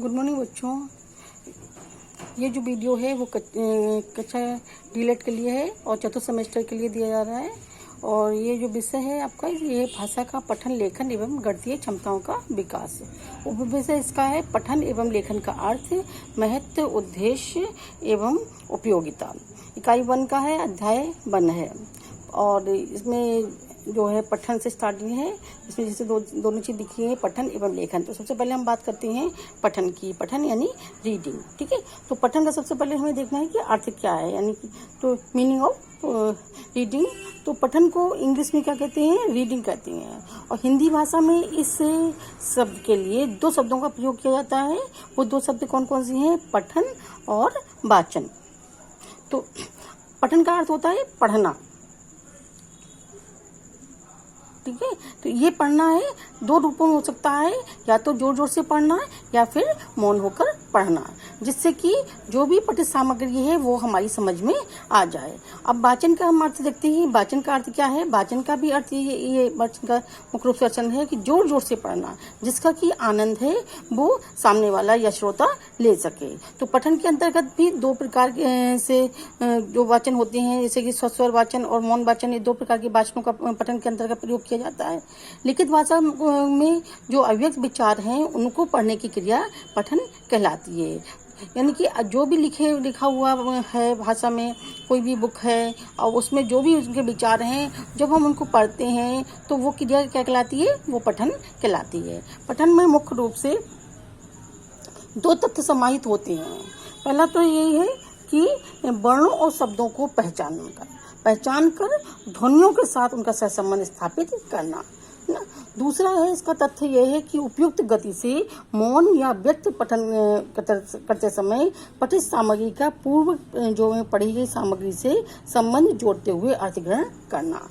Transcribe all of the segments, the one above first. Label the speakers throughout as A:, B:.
A: Good morning बच्चों। ये जो वीडियो है वो कक्षा डीलेट के लिए है और चतुर्थ सेमेस्टर के लिए दिया जा रहा है। और ये जो विषय है आपका, ये भाषा का पठन लेखन एवं गणितीय क्षमताओं का विकास। उपविषय इसका है पठन एवं लेखन का अर्थ, महत्व, उद्देश्य एवं उपयोगिता। इकाई 1 का है, अध्याय 1 है। और इसमें जो है पठन से स्टार्टिंग है। इसमें जैसे दोनों चीज दिखी है, पठन एवं लेखन। तो सबसे पहले हम बात करते हैं पठन की। पठन यानी रीडिंग, ठीक है। तो पठन का सबसे पहले हमें देखना है कि अर्थ क्या है, यानी कि तो मीनिंग ऑफ रीडिंग। तो पठन को इंग्लिश में क्या कहते हैं, रीडिंग कहते हैं। और हिंदी भाषा में इस शब्द के लिए 2 शब्दों का प्रयोग किया जाता है। वो 2 शब्द कौन कौन से हैं, पठन और वाचन। तो पठन का अर्थ होता है पढ़ना, ठीक है। तो ये पढ़ना है 2 रूपों में हो सकता है, या तो जोर जोर से पढ़ना या फिर मौन होकर पढ़ना, जिससे कि जो भी पठित सामग्री है वो हमारी समझ में आ जाए। अब वाचन का हम अर्थ देखते हैं। वाचन का अर्थ क्या है, वाचन का भी अर्थ ये वाचन का मुख्य रूप से अर्थ है कि जोर जोर से पढ़ना, जिसका कि आनंद है वो सामने वाला या श्रोता ले सके। तो पठन के अंतर्गत भी 2 प्रकार से जो वाचन होते हैं, जैसे कि स्वस्वर वाचन और मौन वाचन। ये 2 प्रकार के वाचनों का पठन के अंतर्गत प्रयोग किया जाता है। लिखित भाषा में जो अव्यक्त विचार हैं उनको पढ़ने की क्रिया पठन कहलाती है। यानी कि जो भी लिखा हुआ है भाषा में, कोई भी बुक है और उसमें जो भी उनके विचार हैं, जब हम उनको पढ़ते हैं तो वो क्रिया क्या कहलाती है, वो पठन कहलाती है। पठन में मुख्य रूप से 2 तथ्य समाहित होते हैं। पहला तो यही है कि वर्णों और शब्दों को पहचान कर ध्वनियों के साथ उनका सहसंबंध स्थापित करना। दूसरा है, इसका तथ्य यह है कि उपयुक्त गति से मौन या व्यक्त पठन करते समय पठित सामग्री का पूर्व जो पढ़ी गई सामग्री से संबंध जोड़ते हुए अर्थ ग्रहण करना।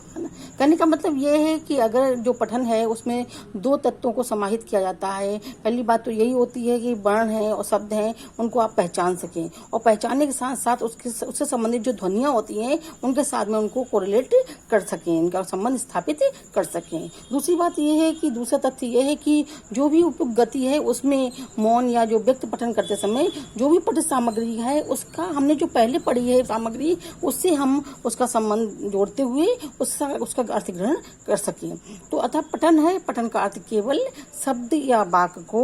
A: कहने का मतलब यह है कि अगर जो पठन है उसमें 2 तत्वों को समाहित किया जाता है। पहली बात तो यही होती है कि वर्ण है और शब्द हैं उनको आप पहचान सकें, और पहचानने के साथ साथ उससे संबंधित जो ध्वनियाँ होती हैं उनके साथ में उनको कोरिलेट कर सकें, उनका संबंध स्थापित कर सकें। दूसरी बात यह है कि दूसरा तथ्य यह है कि जो भी उपयुक्त गति है उसमें मौन या जो व्यक्त पठन करते समय जो भी पठित सामग्री है उसका हमने जो पहले पढ़ी है सामग्री, उससे हम उसका संबंध जोड़ते हुए उसका अर्थ ग्रहण कर सकें। तो अतः पठन है, पठन का अर्थ केवल शब्द या वाक्य को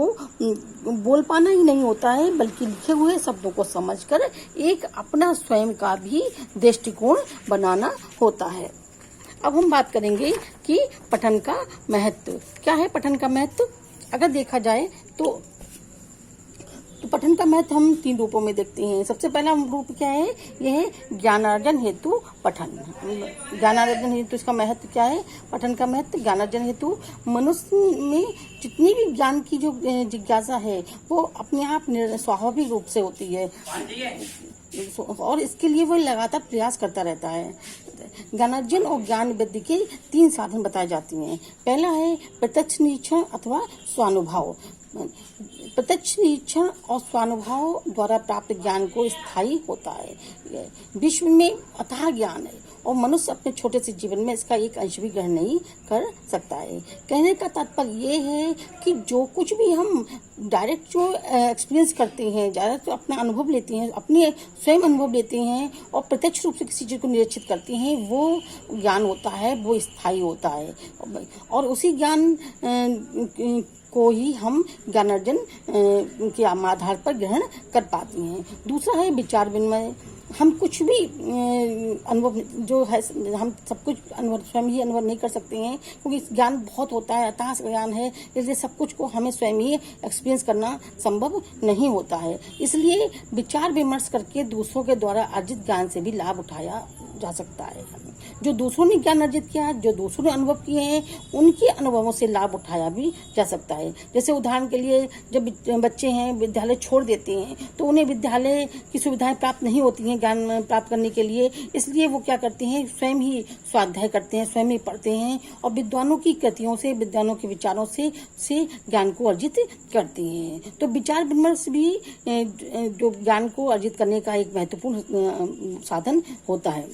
A: बोल पाना ही नहीं होता है, बल्कि लिखे हुए शब्दों को समझकर एक अपना स्वयं का भी दृष्टिकोण बनाना होता है। अब हम बात करेंगे कि पठन का महत्व क्या है। पठन का महत्व अगर देखा जाए तो पठन का महत्व हम 3 रूपों में देखते हैं। सबसे पहला रूप क्या है, यह है ज्ञानार्जन हेतु पठन। ज्ञानार्जन हेतु इसका महत्व क्या है, पठन का महत्व ज्ञानार्जन हेतु। मनुष्य में जितनी भी ज्ञान की जो जिज्ञासा है वो अपने आप स्वाभाविक रूप से होती है, और इसके लिए वो लगातार प्रयास करता रहता है। ज्ञानार्जन और ज्ञान वृद्धि के 3 साधन बताए जाते हैं। पहला है प्रत्यक्ष निरीक्षण अथवा स्वानुभव। प्रत्यक्ष निरीक्षण और स्वानुभव द्वारा प्राप्त ज्ञान को स्थायी होता है। विश्व में अथाह ज्ञान है और मनुष्य अपने छोटे से जीवन में इसका एक अंश भी ग्रहण नहीं कर सकता है। कहने का तात्पर्य ये है कि जो कुछ भी हम डायरेक्ट जो एक्सपीरियंस करते हैं, डायरेक्ट अपना अनुभव लेते हैं, अपने स्वयं अनुभव लेते हैं और प्रत्यक्ष रूप से किसी चीज़ को निरीक्षित करते हैं, वो ज्ञान होता है, वो स्थायी होता है। और उसी ज्ञान को ही हम ज्ञानार्जन के आधार पर ग्रहण कर पाते हैं। दूसरा है विचार विनिमय। हम कुछ भी अनुभव जो है, हम सब कुछ अनुभव स्वयं ही अनुभव नहीं कर सकते हैं, क्योंकि ज्ञान बहुत होता है, अथाह ज्ञान है, इसलिए सब कुछ को हमें स्वयं ही एक्सपीरियंस करना संभव नहीं होता है। इसलिए विचार विमर्श करके दूसरों के द्वारा अर्जित ज्ञान से भी लाभ उठाया जा सकता है। जो दूसरों ने ज्ञान अर्जित किया, जो दूसरों ने अनुभव किए हैं, उनके अनुभवों से लाभ उठाया भी जा सकता है। जैसे उदाहरण के लिए जब बच्चे हैं विद्यालय छोड़ देते हैं तो उन्हें विद्यालय की सुविधाएं प्राप्त नहीं होती हैं ज्ञान प्राप्त करने के लिए, इसलिए वो क्या करते हैं, स्वयं ही स्वाध्याय करते हैं, स्वयं ही पढ़ते हैं और विद्वानों की कृतियों से, विद्वानों के विचारों से ज्ञान को अर्जित करते हैं। तो विचार विमर्श भी जो ज्ञान को अर्जित करने का एक महत्वपूर्ण साधन होता है।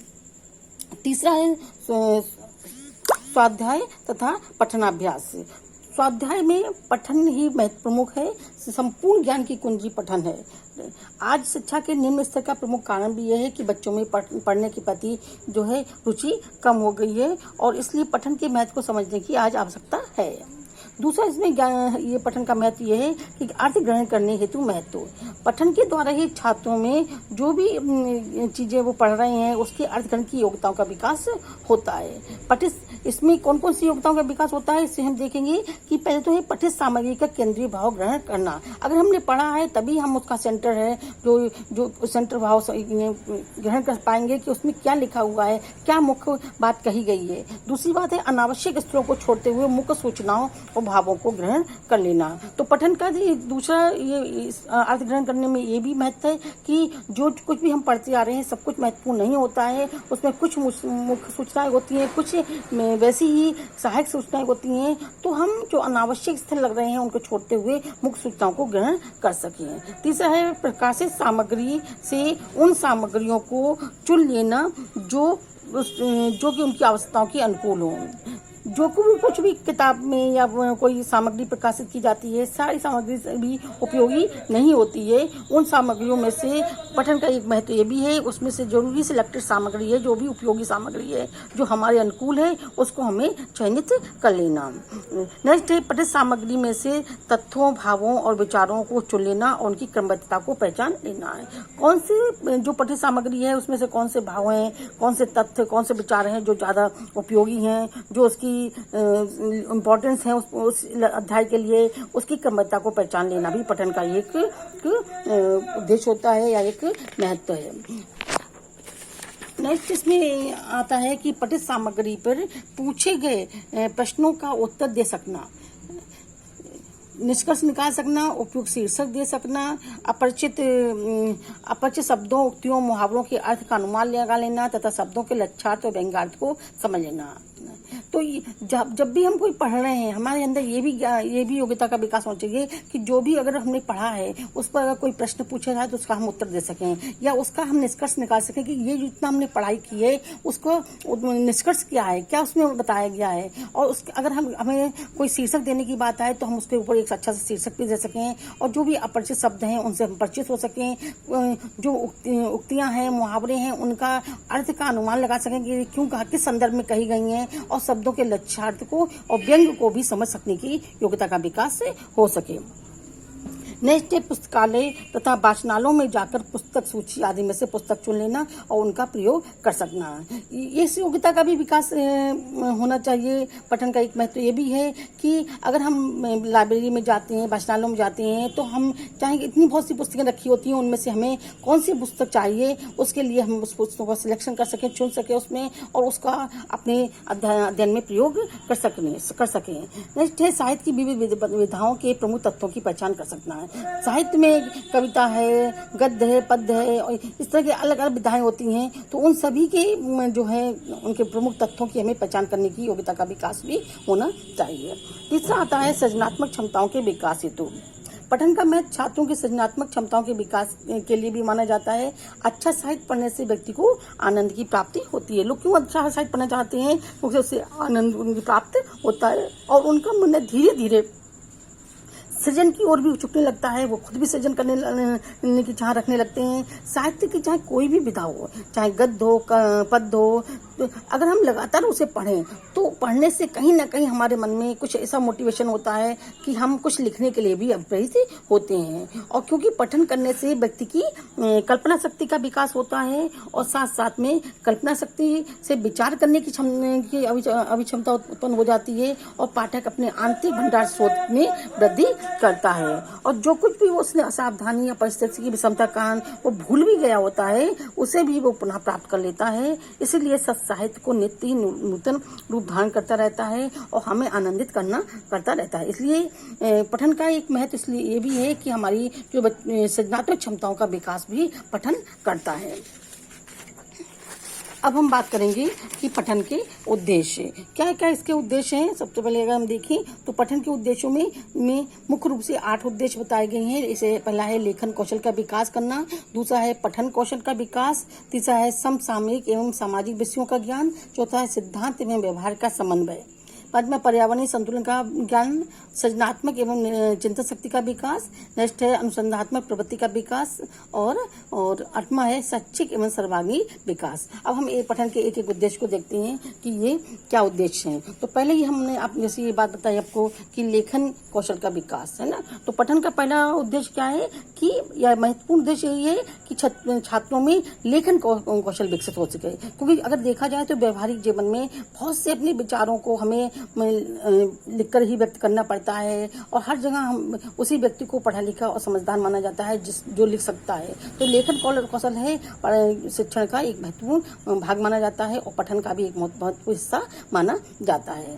A: तीसरा है स्वाध्याय तथा पठनाभ्यास। स्वाध्याय में पठन ही प्रमुख है। संपूर्ण ज्ञान की कुंजी पठन है। आज शिक्षा के निम्न स्तर का प्रमुख कारण भी यह है कि बच्चों में पढ़ने के प्रति जो है रुचि कम हो गई है और इसलिए पठन के महत्व को समझने की आज आवश्यकता है। दूसरा इसमें ये पठन का महत्व यह है कि अर्थ ग्रहण करने हेतु महत्व। पठन के द्वारा ही छात्रों में जो भी चीजें वो पढ़ रहे हैं उसके अर्थ ग्रहण की योग्यताओं का विकास होता है। इसमें कौन कौन सी योग्यताओं का विकास होता है इससे हम देखेंगे कि पहले तो है पठित सामग्री का केंद्रीय भाव ग्रहण करना। अगर हमने पढ़ा है तभी हम उसका सेंटर है जो सेंटर भाव ग्रहण कर पाएंगे कि उसमें क्या लिखा हुआ है, क्या मुख्य बात कही गई है। दूसरी बात है अनावश्यक स्तरों को छोड़ते हुए मुख्य सूचनाओं और भावों को ग्रहण कर लेना। तो पठन का दूसरा ये अर्थ ग्रहण करने में ये भी महत्व है कि जो कुछ भी हम पढ़ते आ रहे हैं सब कुछ महत्वपूर्ण नहीं होता है। उसमें कुछ मुख्य सूचनाएं होती हैं, कुछ वैसी ही सहायक सूचनाएं होती हैं। तो हम जो अनावश्यक स्थल लग रहे हैं उनको छोड़ते हुए मुख्य सूचनाओं को ग्रहण कर सकें। तीसरा है प्रकाशित सामग्री से उन सामग्रियों को चुन लेना जो कि उनकी आवश्यकताओं के अनुकूल हो। जो कुछ भी किताब में या कोई सामग्री प्रकाशित की जाती है सारी सामग्री भी उपयोगी नहीं होती है। उन सामग्रियों में से पठन का एक महत्व ये भी है, उसमें से जरूरी सिलेक्टेड सामग्री है, जो भी उपयोगी सामग्री है जो हमारे अनुकूल है उसको हमें चयनित कर लेना। नेक्स्ट है पठित सामग्री में से तथ्यों, भावों और विचारों को चुन लेना और उनकी क्रमबद्धता को पहचान लेना है। कौन से जो पठित सामग्री है उसमें से कौन से भाव हैं, कौन से तथ्य, कौन से विचार हैं जो ज़्यादा उपयोगी हैं, जो उसकी इम्पोर्टेंस है उस अध्याय के लिए, उसकी क्रमबद्धता को पहचान लेना भी पठन का एक उद्देश्य होता है या एक महत्व है। नेक्स्ट इसमें आता है कि पठित सामग्री पर पूछे गए प्रश्नों का उत्तर दे सकना, निष्कर्ष निकाल सकना, उपयुक्त शीर्षक दे सकना, अपरिचित शब्दों, उक्तियों, मुहावरों के अर्थ का अनुमान लगा लेना तथा शब्दों के लक्षणार्थ और व्यंग्यार्थ को समझ लेना। तो जब भी हम कोई पढ़ रहे हैं हमारे अंदर ये भी योग्यता का विकास होना चाहिए कि जो भी अगर हमने पढ़ा है उस पर अगर कोई प्रश्न पूछा जाए तो उसका हम उत्तर दे सकें या उसका हम निष्कर्ष निकाल सकें कि ये जितना हमने पढ़ाई की है उसको निष्कर्ष क्या है, क्या उसमें बताया गया है। और अगर हमें कोई शीर्षक देने की बात आए तो हम उसके ऊपर एक अच्छा सा शीर्षक भी दे सकें और जो भी अपरिचित शब्द हैं उनसे हम परिचित हो सकें, जो उक्तियां हैं, मुहावरे हैं, उनका अर्थ का अनुमान लगा सकें कि क्यों कहा, किस संदर्भ में कही गई हैं और शब्दों के लक्षणार्थ को और व्यंग को भी समझ सकने की योग्यता का विकास हो सके। नेक्स्ट है पुस्तकालय तथा वाचनालयों में जाकर पुस्तक सूची आदि में से पुस्तक चुन लेना और उनका प्रयोग कर सकना। इस योग्यता का भी विकास होना चाहिए। पठन का एक महत्व ये भी है कि अगर हम लाइब्रेरी में जाते हैं, वाचनालयों में जाते हैं तो हम चाहेंगे इतनी बहुत सी पुस्तकें रखी होती हैं, उनमें से हमें कौन सी पुस्तक चाहिए उसके लिए हम उस पुस्तकों का सिलेक्शन कर सकें, चुन सकें उसमें और उसका अपने अध्ययन में प्रयोग कर सकें। नेक्स्ट है साहित्य की विविध विधाओं के प्रमुख तत्वों की पहचान कर सकना है। साहित्य में कविता है, गद्य है, पद्य है और इस तरह की अलग अलग विधाएं होती हैं, तो उन सभी के जो है उनके प्रमुख तत्वों की हमें पहचान करने की योग्यता का विकास भी होना चाहिए। तीसरा आता है सृजनात्मक क्षमताओं के विकास हेतु। पठन का महत्व छात्रों की सृजनात्मक क्षमताओं के विकास के लिए भी माना जाता है। अच्छा साहित्य पढ़ने से व्यक्ति को आनंद की प्राप्ति होती है। लोग क्यों अच्छा साहित्य पढ़ना चाहते हैं? क्योंकि उससे आनंद प्राप्त होता है और उनका मन धीरे धीरे सृजन की ओर भी झुकने लगता है। वो खुद भी सृजन करने की चाह रखने लगते हैं। साहित्य की चाहे कोई भी विधा हो, चाहे गद्य हो, पद्य हो, तो अगर हम लगातार उसे पढ़ें तो पढ़ने से कहीं ना कहीं हमारे मन में कुछ ऐसा मोटिवेशन होता है कि हम कुछ लिखने के लिए भी प्रेरित होते हैं। और क्योंकि पठन करने से व्यक्ति की कल्पना शक्ति का विकास होता है और साथ साथ में कल्पना शक्ति से विचार करने की अभिक्षमता उत्पन्न हो जाती है और पाठक अपने आंतरिक भंडार स्रोत में वृद्धि करता है। और जो कुछ भी वो उसने असावधानी या परिस्थिति की विषमता कारण वो भूल भी गया होता है उसे भी वो पुनः प्राप्त कर लेता है। इसीलिए साहित्य को नित्य नूतन रूप धारण करता रहता है और हमें आनंदित करता रहता है। इसलिए पठन का एक महत्व इसलिए ये भी है कि हमारी जो सृजनात्मक क्षमताओं का विकास भी पठन करता है। अब हम बात करेंगे कि पठन के उद्देश्य क्या क्या इसके उद्देश्य हैं। सबसे पहले अगर हम देखें तो पठन के उद्देश्यों में मुख्य रूप से 8 उद्देश्य बताए गए हैं। इसे पहला है लेखन कौशल का विकास करना, दूसरा है पठन कौशल का विकास, तीसरा है समसामयिक एवं सामाजिक विषयों का ज्ञान, चौथा है सिद्धांत एवं व्यवहार का समन्वय, बाद में पर्यावरणीय संतुलन का ज्ञान, सृजनात्मक एवं चिंतन शक्ति का विकास, नेक्स्ट है अनुसंधानात्मक प्रवृत्ति का विकास, और आठवां है शैक्षिक एवं सर्वांगीण विकास। अब हम ये पठन के एक एक उद्देश्य को देखते हैं कि ये क्या उद्देश्य हैं। तो पहले ही हमने आप जैसे ये बात बताई आपको कि लेखन कौशल का विकास है ना। तो पठन का पहला उद्देश्य क्या है कि यह महत्वपूर्ण उद्देश्य यही है कि छात्रों में लेखन कौशल विकसित हो सके, क्योंकि अगर देखा जाए तो व्यवहारिक जीवन में बहुत से अपने विचारों को हमें लिखकर ही व्यक्त करना पड़ता है, और हर जगह हम उसी व्यक्ति को पढ़ा लिखा और समझदार माना जाता है जो लिख सकता है। तो लेखन कौशल है शिक्षण का एक महत्वपूर्ण भाग माना जाता है, और पठन का भी एक महत्वपूर्ण हिस्सा माना जाता है।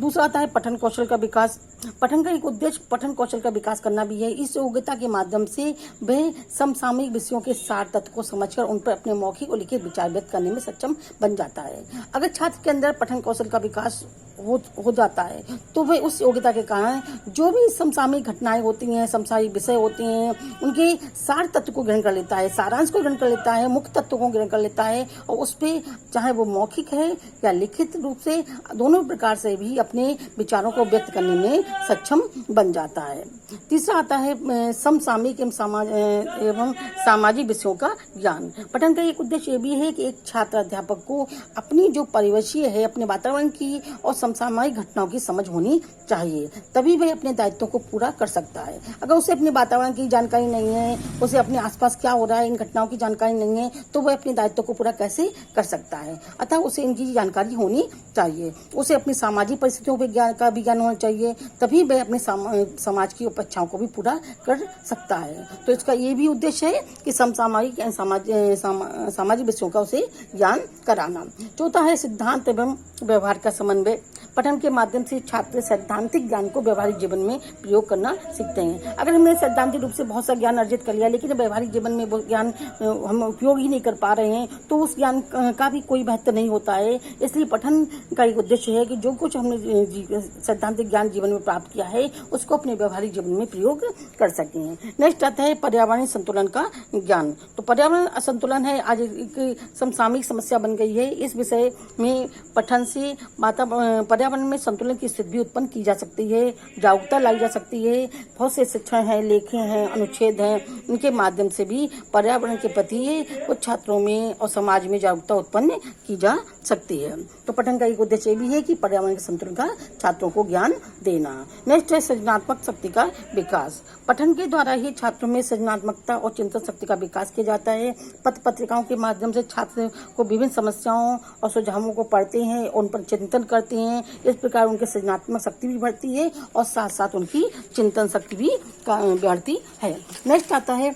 A: दूसरा आता है पठन कौशल का विकास। पठन का एक उद्देश्य पठन कौशल का विकास करना भी है। इस योग्यता के माध्यम से वह समसामयिक विषयों के सार तत्व को समझकर उन पर अपने मौखिक और लिखित विचार व्यक्त करने में सक्षम बन जाता है। अगर छात्र के अंदर पठन कौशल का विकास हो जाता है तो वह उस योग्यता के कारण जो भी समसामयिक घटनाएं होती हैं, समसामयिक विषय होते हैं, उनके सार तत्व को ग्रहण कर लेता है, सारांश को ग्रहण कर लेता है, मुख्य तत्व को ग्रहण कर लेता है, और उस पर चाहे वो मौखिक है या लिखित रूप से दोनों प्रकार से भी अपने विचारों को व्यक्त करने में सक्षम बन जाता है। तीसरा आता है समसामयिक एवं सामाजिक विषयों का ज्ञान। पठन का एक उद्देश्य ये भी है कि एक छात्र अध्यापक को अपनी जो परिवेशीय है, अपने वातावरण की और समसामयिक घटनाओं की समझ होनी चाहिए, तभी वह अपने दायित्वों को पूरा कर सकता है। अगर उसे अपने वातावरण की जानकारी नहीं है, उसे अपने आसपास क्या हो रहा है इन घटनाओं की जानकारी नहीं है, तो वह अपने दायित्वों को पूरा कैसे कर सकता है। अतः उसे इनकी जानकारी होनी चाहिए। उसे अपनी सामाजिक परिस्थितियों का भी ज्ञान होना चाहिए, तभी वह अपने समाज की अपेक्षाओं को भी पूरा कर सकता है। तो इसका ये भी उद्देश्य है कि समसामयिक सामाजिक विषयों का उसे ज्ञान कराना। चौथा है सिद्धांत एवं व्यवहार का समन्वय। पठन के माध्यम से छात्र सैद्धांतिक ज्ञान को व्यवहारिक जीवन में प्रयोग करना सीखते हैं। अगर हमने सैद्धांतिक रूप से बहुत सा ज्ञान अर्जित कर लिया, लेकिन व्यवहारिक जीवन में वो ज्ञान हम उपयोग ही नहीं कर पा रहे हैं, तो उस ज्ञान का भी कोई महत्व नहीं होता है। इसलिए पठन का एक उद्देश्य है कि जो कुछ हमने सैद्धांतिक ज्ञान जीवन में प्राप्त किया है उसको अपने व्यवहारिक जीवन में प्रयोग कर सकें। नेक्स्ट आता है पर्यावरणीय संतुलन का ज्ञान। तो पर्यावरण असंतुलन है आज एक समसामयिक समस्या बन गई है। इस विषय में पठन से पर्यावरण में संतुलन की स्थिति भी उत्पन्न की जा सकती है, जागरूकता लाई जा सकती है। बहुत से शिक्षण हैं, लेखें हैं, अनुच्छेद हैं, इनके माध्यम से भी पर्यावरण के प्रति कुछ छात्रों में और समाज में जागरूकता उत्पन्न की जा सकती है। तो पठन का एक उद्देश्य भी है कि पर्यावरण के संतुलन का छात्रों को ज्ञान देना। नेक्स्ट है सृजनात्मक शक्ति का विकास। पठन के द्वारा ही छात्रों में सृजनात्मकता और चिंतन शक्ति का विकास किया जाता है। पत्र पत्रिकाओं के माध्यम से छात्र को विभिन्न समस्याओं और सुझावों को पढ़ते हैं, उन पर चिंतन करते हैं। इस प्रकार उनकी सृजनात्मक शक्ति भी बढ़ती है और साथ साथ उनकी चिंतन शक्ति भी बढ़ती है। नेक्स्ट आता है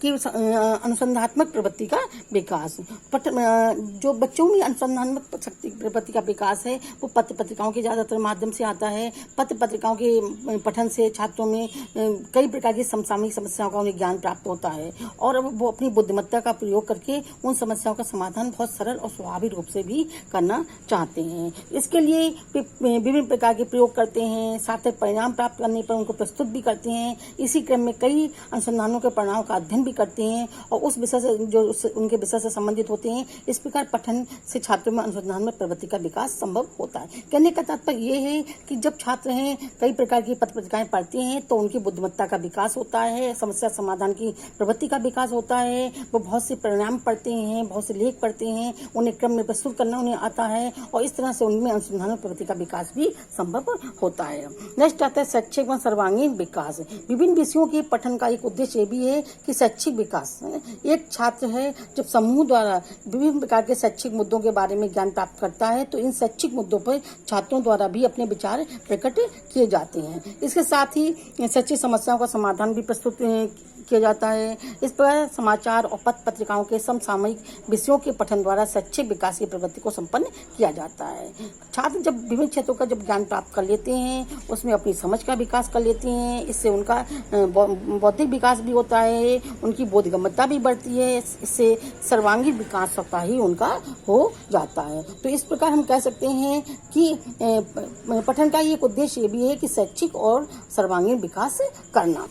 A: कि अनुसंधानात्मक प्रवृत्ति का विकास। जो बच्चों में अनुसंधानात्मक शक्ति प्रवृत्ति का विकास है वो पत्र पत्रिकाओं के ज़्यादातर माध्यम से आता है। पत्र पत्रिकाओं के पठन से छात्रों में कई प्रकार की समसामयिक समस्याओं का उन्हें ज्ञान प्राप्त होता है, और वो अपनी बुद्धिमत्ता का प्रयोग करके उन समस्याओं का समाधान बहुत सरल और स्वाभाविक रूप से भी करना चाहते हैं। इसके लिए विभिन्न प्रकार के प्रयोग करते हैं, सार्थक परिणाम प्राप्त करने पर उनको प्रस्तुत भी करते हैं। इसी क्रम में कई अनुसंधानों के परिणामों का अध्ययन करते हैं और उस विषय से जो उनके विषय से संबंधित होते हैं। इस प्रकार पठन से छात्रों में अनुसंधान में प्रवृत्ति का विकास संभव होता है। कहने का तात्पर्य ये है कि जब छात्र हैं कई प्रकार की पत्र पत्रिकाएं पढ़ते हैं तो उनकी बुद्धिमत्ता का विकास होता है, समस्या समाधान की प्रवृत्ति का विकास होता है। वो बहुत से परिणाम पढ़ते हैं, बहुत से लेख पढ़ते हैं, उन्हें क्रम में प्रस्तुत करना उन्हें आता है, और इस तरह से उनमें अनुसंधान में प्रवृत्ति का विकास भी संभव होता है। नेक्स्ट आता है शैक्षिक व सर्वांगीण विकास। विभिन्न विषयों के पठन का एक उद्देश्य ये भी है कि शैक्षिक विकास। एक छात्र है जब समूह द्वारा विभिन्न प्रकार के शैक्षिक मुद्दों के बारे में ज्ञान प्राप्त करता है तो इन शैक्षिक मुद्दों पर छात्रों द्वारा भी अपने विचार प्रकट किए जाते हैं। इसके साथ ही शैक्षिक समस्याओं का समाधान भी प्रस्तुत किया जाता है। इस प्रकार समाचार और पत्र पत्रिकाओं के समसामयिक विषयों के पठन द्वारा शैक्षिक विकास की प्रवृत्ति को संपन्न किया जाता है। छात्र जब विभिन्न क्षेत्रों का जब ज्ञान प्राप्त कर लेते हैं उसमें अपनी समझ का विकास कर लेते हैं। इससे उनका बौद्धिक विकास भी होता है, उनकी बोधगम्यता भी बढ़ती है, इससे सर्वांगीण विकास का ही उनका हो जाता है। तो इस प्रकार हम कह सकते हैं कि पठन का एक उद्देश्य ये भी है कि शैक्षिक और सर्वांगीण विकास करना।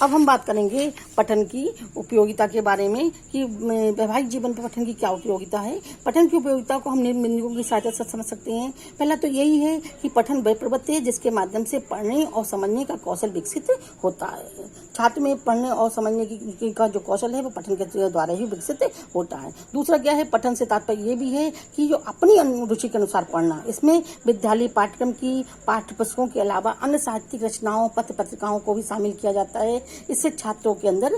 A: अब हम बात करेंगे पठन की उपयोगिता के बारे में कि वैवाहिक जीवन पर पठन की क्या उपयोगिता है। पठन की उपयोगिता को हम निम्न बिंदुओं की सहायता से समझ सकते हैं। पहला तो यही है कि पठन वह प्रवृत्ति है जिसके माध्यम से पढ़ने और समझने का कौशल विकसित होता है। छात्र में पढ़ने और समझने का जो कौशल है वो पठन के द्वारा ही विकसित होता है। दूसरा क्या है, पठन से तात्पर्य ये भी है कि जो अपनी रुचि के अनुसार पढ़ना। इसमें विद्यालय पाठ्यक्रम की पाठ्य पुस्तकों के अलावा अन्य साहित्यिक रचनाओं, पत्र पत्रिकाओं को भी शामिल किया जाता है। इससे छात्रों के अंदर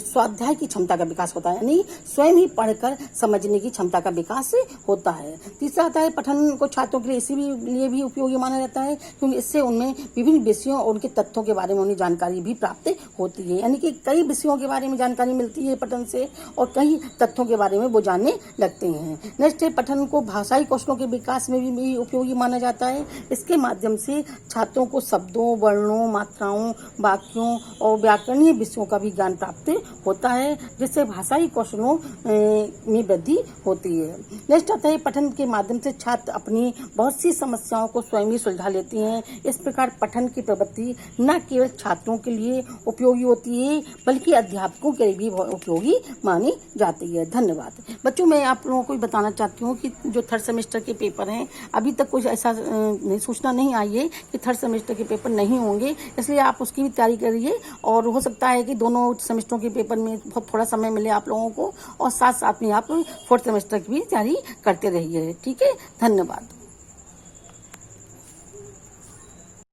A: स्वाध्याय की क्षमता का विकास होता है, यानी स्वयं ही पढ़कर समझने की क्षमता का विकास होता है। तीसरा आता है, पठन को छात्रों के लिए इसीलिए भी उपयोगी माना जाता है क्योंकि इससे उनमें विभिन्न विषयों और उनके तथ्यों के बारे में उन्हें जानकारी भी प्राप्त होती है, यानी कि कई विषयों के बारे में जानकारी मिलती है पठन से और कई तथ्यों के बारे में वो जानने लगते हैं। नेक्स्ट है, पठन को भाषाई कौशलों के विकास में भी उपयोगी माना जाता है। इसके माध्यम से छात्रों को शब्दों, वर्णों, मात्राओं, वाक्यों और व्याकरणीय विषयों का भी ज्ञान प्राप्त होता है, जिससे भाषाई कौशलों में वृद्धि होती है। नेक्स्ट आता है, पठन के माध्यम से छात्र अपनी बहुत सी समस्याओं को स्वयं ही सुलझा लेते हैं। इस प्रकार पठन की प्रवृत्ति न केवल छात्रों के लिए उपयोगी होती है बल्कि अध्यापकों के लिए भी उपयोगी मानी जाती है। धन्यवाद बच्चों। मैं आप लोगों को बताना चाहती हूँ कि जो थर्ड सेमेस्टर के पेपर हैं, अभी तक कुछ ऐसा सूचना नहीं आई है कि थर्ड सेमेस्टर के पेपर नहीं होंगे, इसलिए आप उसकी भी तैयारी करिए और हो सकता है कि दोनों सेमेस्टरों के पेपर में बहुत थोड़ा समय मिले आप लोगों को और साथ साथ में आप फोर्थ सेमेस्टर की भी तैयारी करते रहिए। ठीक है, धन्यवाद।